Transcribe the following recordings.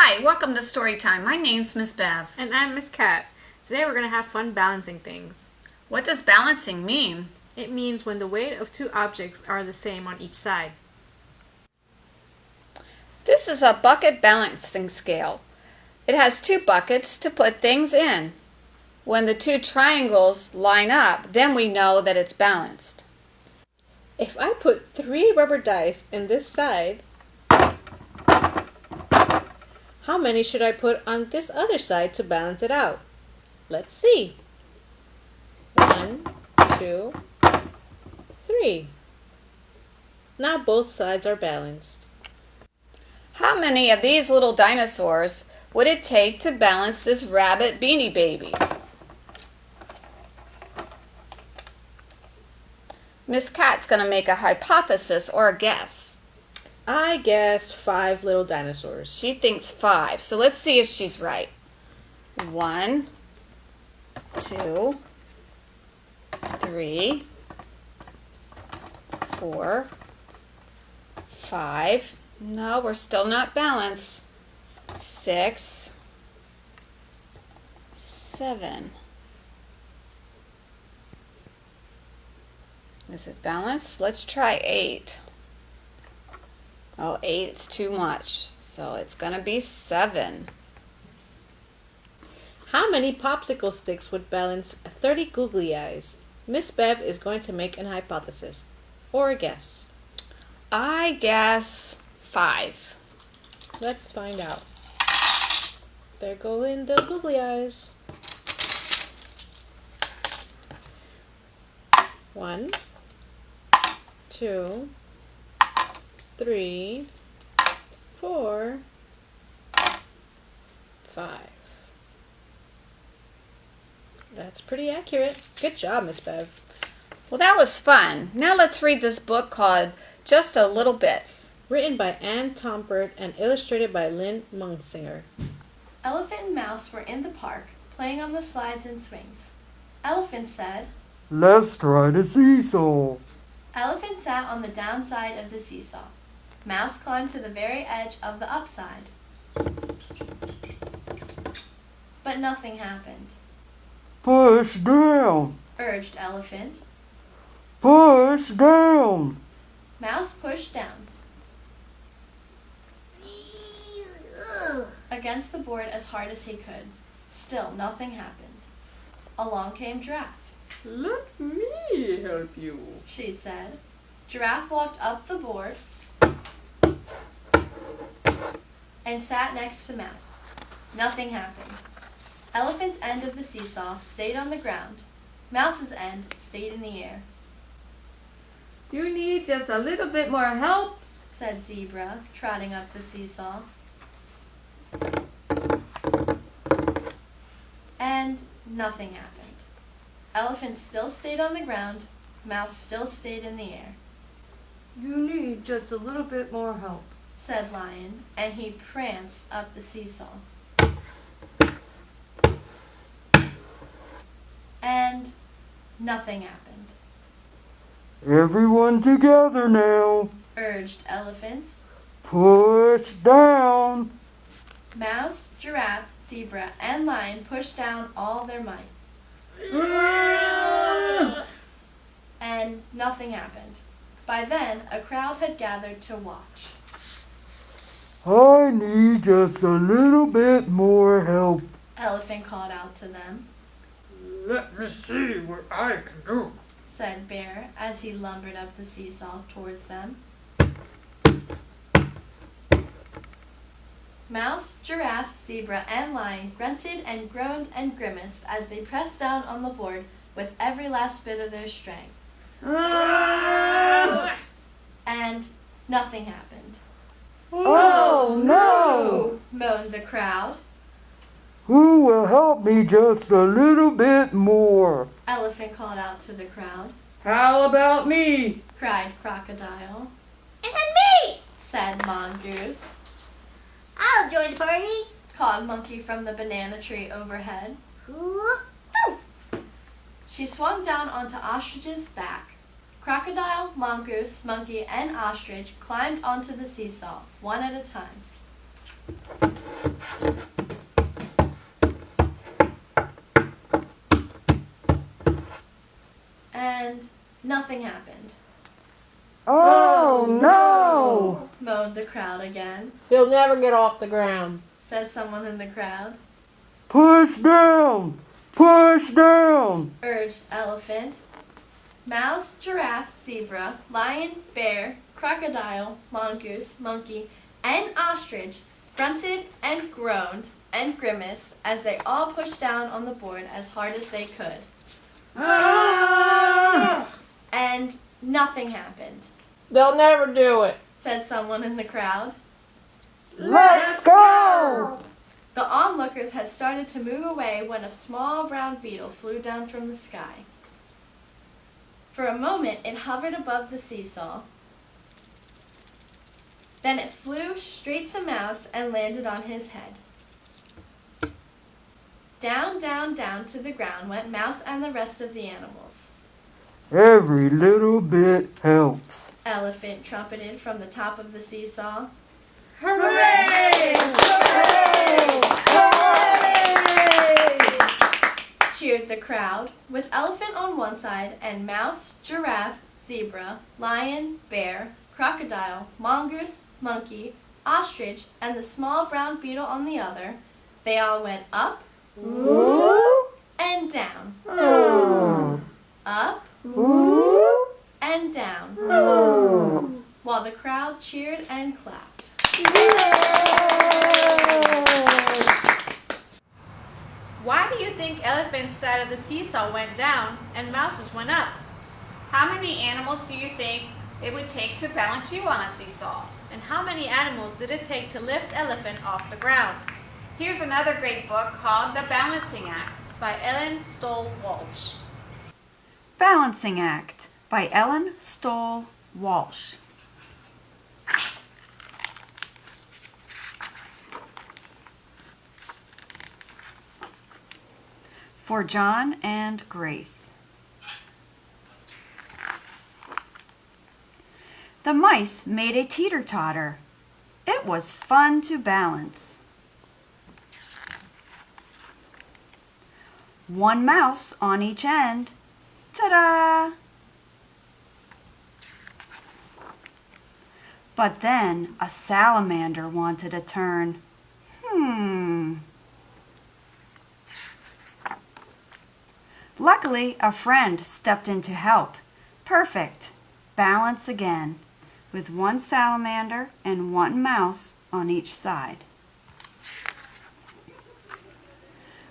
Hi, welcome to Storytime. My name's Miss Bev. And I'm Miss Cat. Today we're going to have fun balancing things. What does balancing mean? It means when the weight of two objects are the same on each side. This is a bucket balancing scale. It has two buckets to put things in. When the two triangles line up, then we know that it's balanced. If I put 3 rubber dice in this side, how many should I put on this other side to balance it out? Let's see. 1, 2, 3. Now both sides are balanced. How many of these little dinosaurs would it take to balance this rabbit Beanie Baby? Miss Cat's going to make a hypothesis or a guess. I guess 5 little dinosaurs. She thinks 5, so let's see if she's right. 1, 2, 3, 4, 5. No, we're still not balanced. 6, 7. Is it balanced? Let's try 8. Oh, 8 is too much, so it's going to be 7. How many popsicle sticks would balance 30 googly eyes? Miss Bev is going to make an hypothesis, or a guess. I guess 5. Let's find out. There go in the googly eyes. 1, 2, 3, 4, 5. That's pretty accurate. Good job, Miss Bev. Well, that was fun. Now let's read this book called Just a Little Bit. Written by Tompert and illustrated by Lynn Munsinger. Elephant and Mouse were in the park, playing on the slides and swings. Elephant said, "Let's try the seesaw." Elephant sat on the downside of the seesaw. Mouse climbed to the very edge of the upside. But nothing happened. "Push down, Urged Elephant. push down." Mouse pushed down against the board as hard as he could. Still nothing happened. Along came Giraffe. Let me help you, She said. Giraffe walked up the board and sat next to Mouse. Nothing happened. Elephant's end of the seesaw stayed on the ground. Mouse's end stayed in the air. You need just a little bit more help, Said Zebra, trotting up the seesaw. And nothing happened. Elephant still stayed on the ground. Mouse still stayed in the air. "You need just a little bit more help," Said Lion, and he pranced up the seesaw. And nothing happened. "Everyone together now. Urged Elephant. Push down." Mouse, Giraffe, Zebra, and Lion pushed down all their might. And nothing happened. By then, a crowd had gathered to watch. "I need just a little bit more help." Elephant called out to them. Let me see what I can do. Said Bear as he lumbered up the seesaw towards them. Mouse, Giraffe, Zebra, and Lion grunted and groaned and grimaced as they pressed down on the board with every last bit of their strength. And nothing happened. "Oh no! Moaned the crowd. Who will help me just a little bit more?" Elephant called out to the crowd. How about me? Cried Crocodile. And me! Said Mongoose. I'll join the party. Called Monkey from the banana tree overhead. Ooh. She swung down onto Ostrich's back. Crocodile, Mongoose, Monkey, and Ostrich climbed onto the seesaw, one at a time. And nothing happened. Oh no! Moaned the crowd again, He'll never get off the ground. said someone in the crowd. Push down! Push down! Urged Elephant. Mouse, giraffe, zebra, lion, bear, crocodile, mongoose, monkey, and ostrich grunted and groaned and grimaced as they all pushed down on the board as hard as they could. And nothing happened, They'll never do it. said someone in the crowd. Let's go! The onlookers had started to move away when a small brown beetle flew down from the sky. For a moment it hovered above the seesaw. Then it flew straight to Mouse and landed on his head. Down, down, down to the ground went Mouse and the rest of the animals. Every little bit helps. Elephant trumpeted from the top of the seesaw. Hooray! Cheered the crowd, with Elephant on one side and Mouse, giraffe, zebra, lion, bear, crocodile, mongoose, monkey, ostrich, and the small brown beetle on the other. They all went up and down. Up and down, while the crowd cheered and clapped. Why do you think Elephant's side of the seesaw went down and Mouse's went up? How many animals do you think it would take to balance you on a seesaw? And how many animals did it take to lift Elephant off the ground? Here's another great book called The Balancing Act. By Ellen Stoll Walsh. Balancing Act by Ellen Stoll Walsh. For John and Grace. The mice made a teeter-totter. It was fun to balance. One mouse on each end. Ta-da! But then a salamander wanted a turn. Luckily, a friend stepped in to help. Perfect. Balance again, with one salamander and one mouse on each side.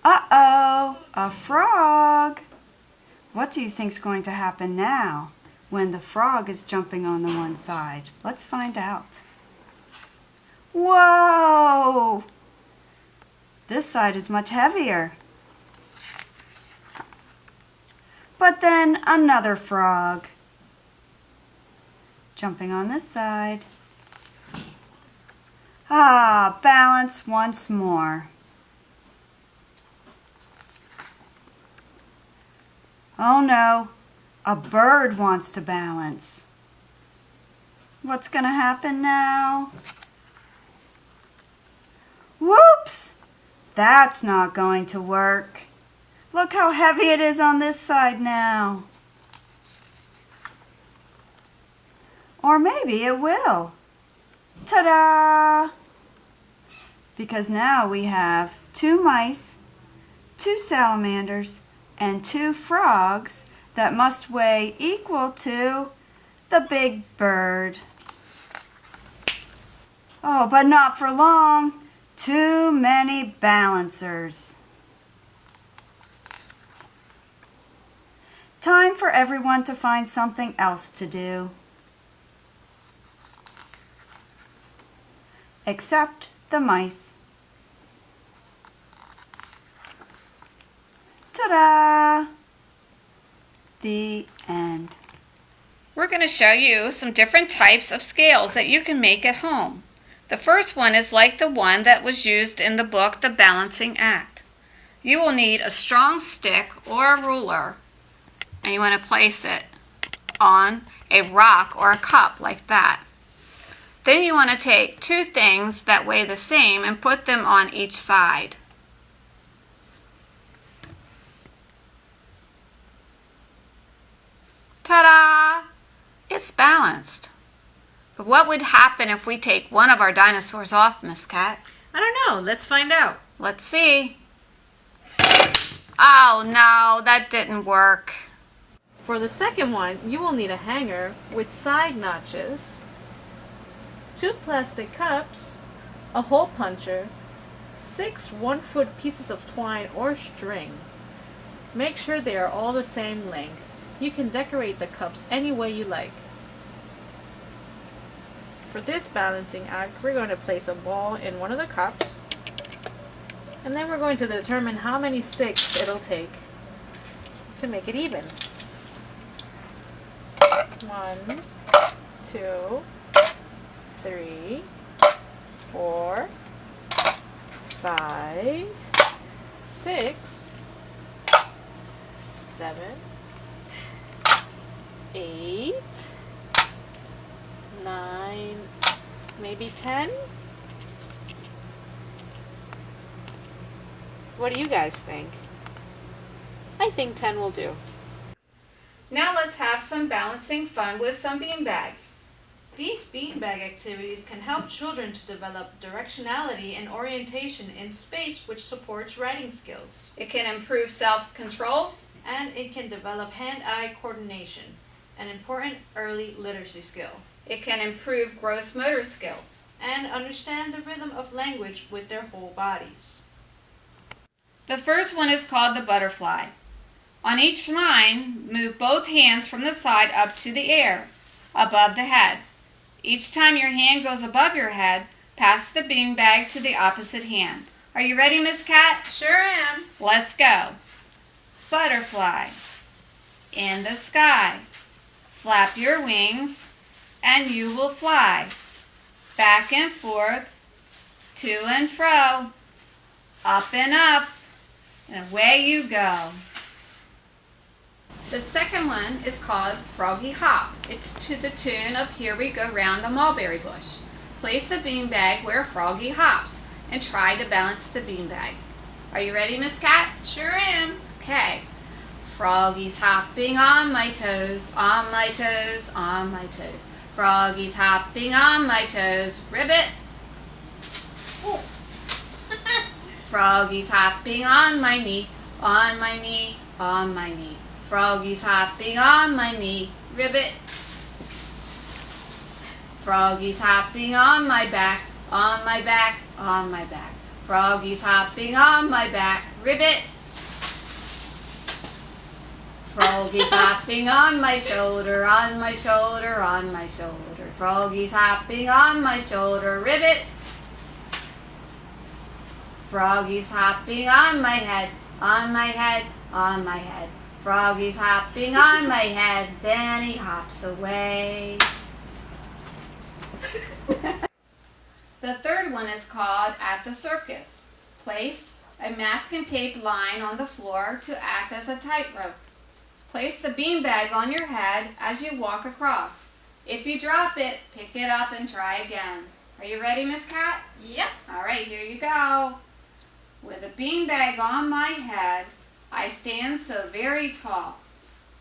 Uh-oh, a frog. What do you think's going to happen now when the frog is jumping on the one side? Let's find out. Whoa! This side is much heavier. But then another frog jumping on this side. Ah, balance once more. Oh no, a bird wants to balance. What's going to happen now? Whoops! That's not going to work. Look how heavy it is on this side now. Or maybe it will. Ta-da! Because now we have 2 mice, 2 salamanders, and 2 frogs that must weigh equal to the big bird. Oh, but not for long. Too many balancers. Time for everyone to find something else to do. Except the mice. Ta-da! The end. We're going to show you some different types of scales that you can make at home. The first one is like the one that was used in the book The Balancing Act. You will need a strong stick or a ruler, and you want to place it on a rock or a cup like that. Then you want to take two things that weigh the same and put them on each side. Ta-da! It's balanced. But what would happen if we take one of our dinosaurs off, Miss Cat? I don't know. Let's find out. Let's see. Oh no, that didn't work. For the second one, you will need a hanger with side notches, 2 plastic cups, a hole puncher, 6 1-foot pieces of twine or string. Make sure they are all the same length. You can decorate the cups any way you like. For this balancing act, we're going to place a ball in one of the cups, and then we're going to determine how many sticks it'll take to make it even. 1, 2, 3, 4, 5, 6, 7, 8, 9, maybe 10? What do you guys think? I think 10 will do. Now let's have some balancing fun with some beanbags. These beanbag activities can help children to develop directionality and orientation in space, which supports writing skills. It can improve self-control. And it can develop hand-eye coordination, an important early literacy skill. It can improve gross motor skills. And understand the rhythm of language with their whole bodies. The first one is called the butterfly. On each line, move both hands from the side up to the air, above the head. Each time your hand goes above your head, pass the beanbag to the opposite hand. Are you ready, Miss Cat? Sure am. Let's go. Butterfly. In the sky. Flap your wings, and you will fly. Back and forth, to and fro, up and up, and away you go. The second one is called Froggy Hop. It's to the tune of Here We Go Round the Mulberry Bush. Place a beanbag where Froggy hops and try to balance the beanbag. Are you ready, Miss Cat? Sure am. Okay. Froggy's hopping on my toes, on my toes, on my toes. Froggy's hopping on my toes. Ribbit. Froggy's hopping on my knee, on my knee, on my knee. Froggy's hopping on my knee. Ribbit. Froggy's hopping on my back, on my back, on my back. Froggy's hopping on my back. Ribbit. Froggy's hopping on my shoulder, on my shoulder, on my shoulder. Froggy's hopping on my shoulder. Ribbit. Froggy's hopping on my head, on my head, on my head. Froggy's hopping on my head, then he hops away. The third one is called At the Circus. Place a masking tape line on the floor to act as a tightrope. Place the beanbag on your head as you walk across. If you drop it, pick it up and try again. Are you ready, Miss Cat? Yep. All right, here you go. With a beanbag on my head, I stand so very tall.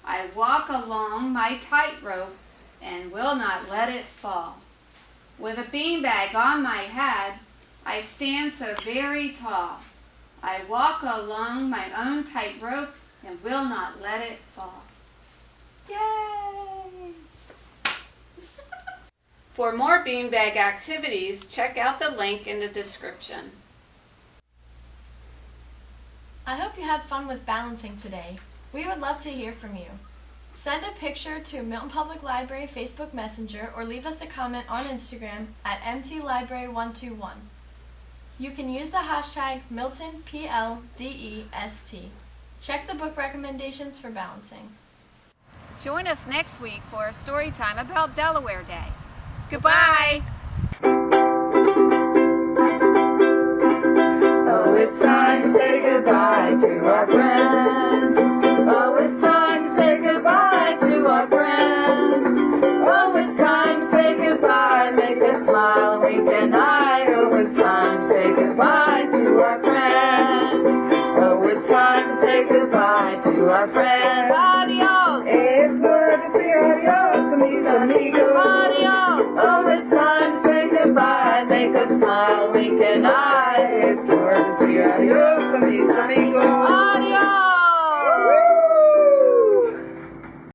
I walk along my tightrope and will not let it fall. With a beanbag on my head, I stand so very tall. I walk along my own tightrope and will not let it fall. Yay! For more beanbag activities, check out the link in the description. I hope you had fun with balancing today. We would love to hear from you. Send a picture to Milton Public Library Facebook Messenger or leave us a comment on Instagram at MTLibrary121. You can use the hashtag MiltonPLDEST. Check the book recommendations for balancing. Join us next week for a story time about Delaware Day. Goodbye! Oh, it's time to say goodbye to our friends. Oh, it's time to say goodbye to our friends. Oh, it's time to say goodbye. Make us smile and wink an eye. Oh, it's time to say goodbye to our friends. Oh, it's time to say goodbye to our friends. Adios. It's good to say adios, mis amigos. Adios. Oh, it's time to say goodbye. Make a smile, wink an eye. It's good to say adios, mis amigos. Adios.